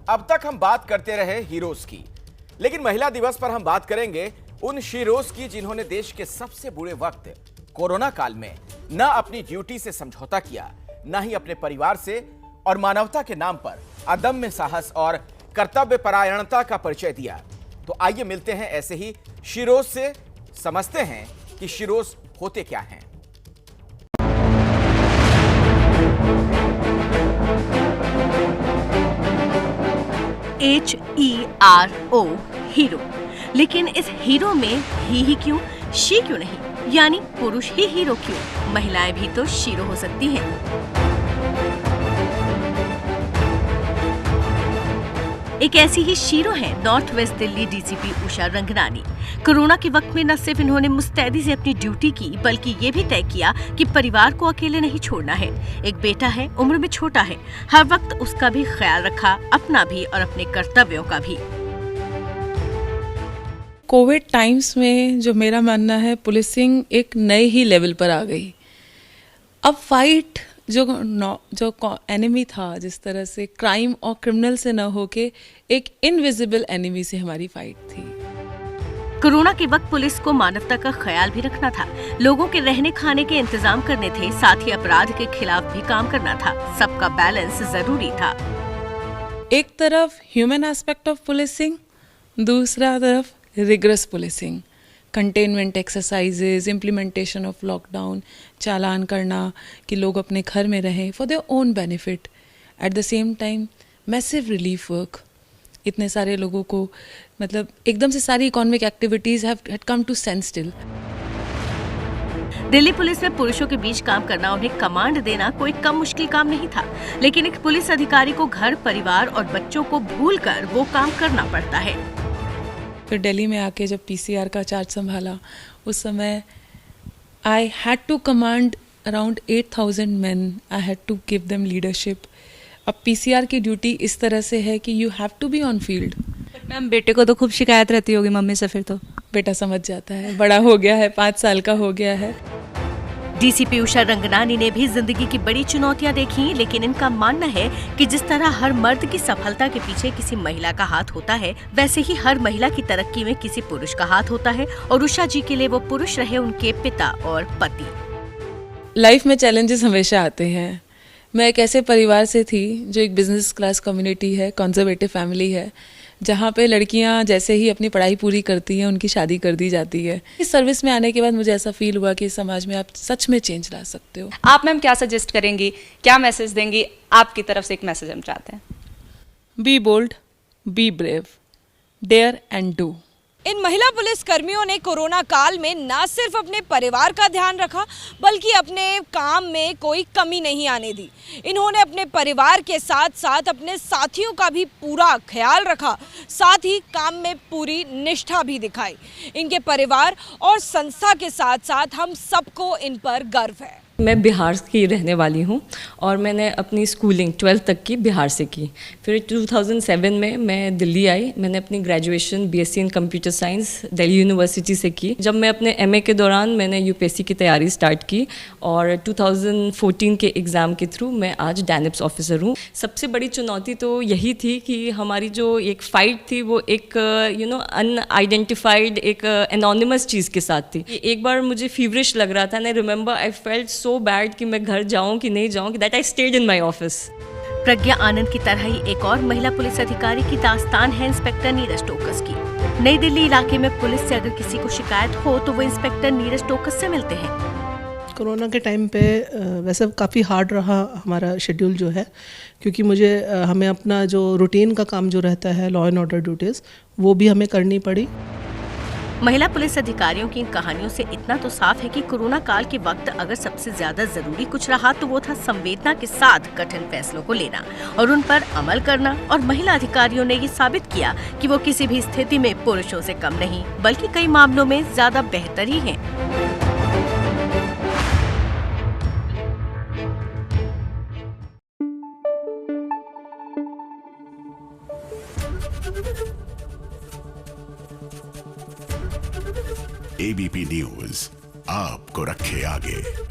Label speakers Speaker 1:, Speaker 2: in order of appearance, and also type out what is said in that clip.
Speaker 1: अब तक हम बात करते रहे हीरोज की, लेकिन महिला दिवस पर हम बात करेंगे उन शीरोज की जिन्होंने देश के सबसे बुरे वक्त कोरोना काल में न अपनी ड्यूटी से समझौता किया, न ही अपने परिवार से, और मानवता के नाम पर अदम्य साहस और कर्तव्य परायणता का परिचय दिया। तो आइए मिलते हैं ऐसे ही शीरोज से, समझते हैं कि शीरोज होते क्या हैं।
Speaker 2: HERO hero. लेकिन इस हीरो में ही क्यों, शी क्यों नहीं, यानी पुरुष ही हीरो क्यों? महिलाएं भी तो शीरो हो सकती हैं। एक ऐसी ही शीरो है north west Delhi DCP Usha Ranganani. Corona के वक्त में न सिर्फ इन्होंने मुस्तैदी से अपनी ड्यूटी की, बल्कि ये भी तय किया कि परिवार को अकेले नहीं छोड़ना है। एक बेटा है, उम्र में छोटा है, हर वक्त उसका भी ख्याल रखा, अपना भी और अपने कर्तव्यों का भी।
Speaker 3: कोविड टाइम्स में जो मेरा मानना है, पुलिसिंग एक नए ही लेवल पर आ गई। अब फाइट जो एनिमी था, जिस तरह से क्राइम और क्रिमिनल से न होके एक इनविजिबल एनिमी से हमारी फाइट थी।
Speaker 2: कोरोना के वक्त पुलिस को मानवता का ख्याल भी रखना था, लोगों के रहने खाने के इंतजाम करने थे, साथ ही अपराध के खिलाफ भी काम करना था। सबका बैलेंस जरूरी था।
Speaker 3: एक तरफ ह्यूमन एस्पेक्ट ऑफ पुलिसिंग, दूसरा तरफ rigorous policing, containment exercises, implementation of lockdown, चालान करना कि लोग अपने घर में रहें for their own benefit. At the same time massive relief work, इतने सारे लोगों को, मतलब एकदम से सारी economic activities had come to stand still.
Speaker 2: Delhi police में पुरुषों के बीच काम करना, उन्हें कमांड देना कोई कम मुश्किल काम नहीं था, लेकिन एक पुलिस अधिकारी को घर, परिवार और बच्चों को भूलकर वो काम करना पड़ता है।
Speaker 3: फिर दिल्ली में आके जब पीसीआर का चार्ज संभाला, उस समय I had to command around 8,000 man, I had to give them leadership. अब पीसीआर की ड्यूटी इस तरह से है कि you have to be on field.
Speaker 4: Ma'am, बेटे को तो खूब शिकायत रहती होगी मम्मी से, फिर तो
Speaker 3: बेटा समझ जाता है, बड़ा हो गया है, 5 साल का हो गया है।
Speaker 2: डीसीपी उषा रंगनानी ने भी जिंदगी की बड़ी चुनौतियां देखी, लेकिन इनका मानना है कि जिस तरह हर मर्द की सफलता के पीछे किसी महिला का हाथ होता है, वैसे ही हर महिला की तरक्की में किसी पुरुष का हाथ होता है, और उषा जी के लिए वो पुरुष रहे उनके पिता और पति।
Speaker 3: लाइफ में चैलेंजेस हमेशा आते हैं। मैं एक ऐसे परिवार से थी जो एक बिजनेस क्लास कम्युनिटी है, कंजर्वेटिव फैमिली है, जहाँ पे लड़कियाँ जैसे ही अपनी पढ़ाई पूरी करती हैं उनकी शादी कर दी जाती है। इस सर्विस में आने के बाद मुझे ऐसा फील हुआ कि इस समाज में आप सच में चेंज ला सकते हो।
Speaker 4: आप मैम क्या सजेस्ट करेंगी, क्या मैसेज देंगी? आपकी तरफ से एक मैसेज हम चाहते हैं।
Speaker 3: Be bold, be brave, dare and do.
Speaker 5: इन महिला पुलिस कर्मियों ने कोरोना काल में न सिर्फ अपने परिवार का ध्यान रखा, बल्कि अपने काम में कोई कमी नहीं आने दी। इन्होंने अपने परिवार के साथ साथ अपने साथियों का भी पूरा ख्याल रखा, साथ ही काम में पूरी निष्ठा भी दिखाई। इनके परिवार और संस्था के साथ साथ हम सबको इन पर गर्व है।
Speaker 6: मैं बिहार की रहने वाली हूँ और मैंने अपनी स्कूलिंग 12th तक की बिहार से की। फिर 2007 में मैं दिल्ली आई। मैंने अपनी graduation BSc in computer science Delhi university से की। जब मैं अपने एमए के दौरान मैंने यूपीएससी की तैयारी स्टार्ट की और 2014 के एग्ज़ाम के थ्रू मैं आज डैनिप्स ऑफिसर हूँ। सबसे बड़ी चुनौती तो यही थी कि हमारी जो एक फ़ाइट थी वो एक अनआइडेंटिफाइड, एक एनोनिमस चीज़ के साथ थी। एक बार मुझे फीवरिश लग रहा था and I remember I felt so bad कि मैं घर जाऊं कि नहीं जाऊं, that I stayed in my office.
Speaker 2: Pragya Anand की तरह ही एक और महिला पुलिस अधिकारी की दास्तान है इंस्पेक्टर नीरज टोकस की। नई दिल्ली इलाके में पुलिस से अगर किसी को शिकायत हो तो वो इंस्पेक्टर नीरज टोकस से मिलते हैं।
Speaker 7: कोरोना के टाइम पे वैसे काफ़ी हार्ड रहा हमारा शेड्यूल जो है, क्योंकि हमें अपना जो रूटीन का काम जो रहता है, लॉ एंड ऑर्डर ड्यूटीज़, वो भी हमें करनी पड़ी।
Speaker 2: महिला पुलिस अधिकारियों की इन कहानियों से इतना तो साफ है कि कोरोना काल के वक्त अगर सबसे ज्यादा जरूरी कुछ रहा तो वो था संवेदना के साथ कठिन फैसलों को लेना और उन पर अमल करना। और महिला अधिकारियों ने ये साबित किया कि वो किसी भी स्थिति में पुरुषों से कम नहीं, बल्कि कई मामलों में ज्यादा बेहतर ही हैं।
Speaker 8: एबीपी न्यूज आपको रखे आगे।